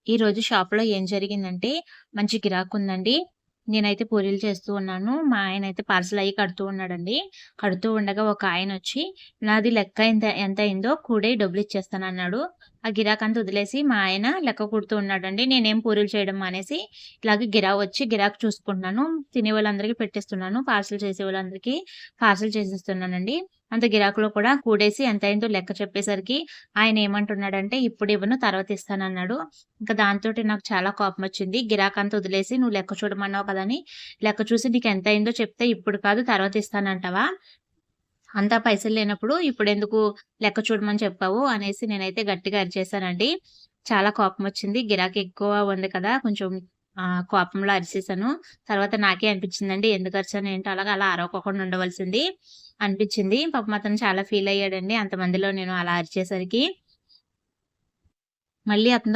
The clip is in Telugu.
ఈరోజు షాప్‌లో ఏం జరిగిందంటే, మంచి గిరాకుందండి. నేనైతే పూరీలు చేస్తూ ఉన్నాను. మా ఆయనైతే పార్సెల్ అయ్యి కడుతూ ఉన్నాడండి. కడుతూ ఉండగా ఒక ఆయనొచ్చి, నాది లెక్క ఎంతయిందో కూడేయి డబ్బులిచ్చేస్తానన్నాడు. ఆ గిరాకంతా వదిలేసి మా ఆయన లెక్క కుడుతూ ఉన్నాడండి. నేనేం పూరీలు చేయడం మానేసి, ఇలాగే గిరాకు చూసుకుంటున్నాను. తినేవాళ్ళందరికీ పెట్టేస్తున్నాను. పార్సెల్ చేసేవాళ్ళందరికీ పార్సెల్ చేసేస్తున్నానండి. అంత గిరాకులో కూడా కూడేసి ఎంతయిందో లెక్క చెప్పేసరికి ఆయనేమంటున్నాడంటే, "ఇప్పుడివ్వను తర్వాత ఇస్తానన్నాడు." ఇంక దాంతోటి నాకు చాలా కోపమొచ్చింది. గిరాకంతా వదిలేసి నువ్వు లెక్క చూడమన్నావు కదా! అని లెక్క చూసి నీకెంతయిందో చెప్తే ఇప్పుడు కాదు తర్వాత ఇస్తానంటావా? అంతా పైసలు లేనప్పుడు ఇప్పుడెందుకు లెక్క చూడమని చెప్పావు అనేసి నేనైతే గట్టిగా అరిచేశానండి. చాలా కోపమొచ్చింది. గిరాకీ ఎక్కువ ఉంది కదా! కొంచెం కోపంలో అరిసేశాను. తర్వాత నాకే అనిపించిందండి ఎందుకరిచానో ఏంటో అలా అరవకోకుండా ఉండవలసింది అనిపించింది. పాపం అతను చాలా ఫీలయ్యాడండి. అంతమందిలో నేను అలా అరిచేసరికి. మళ్ళీ అతనితో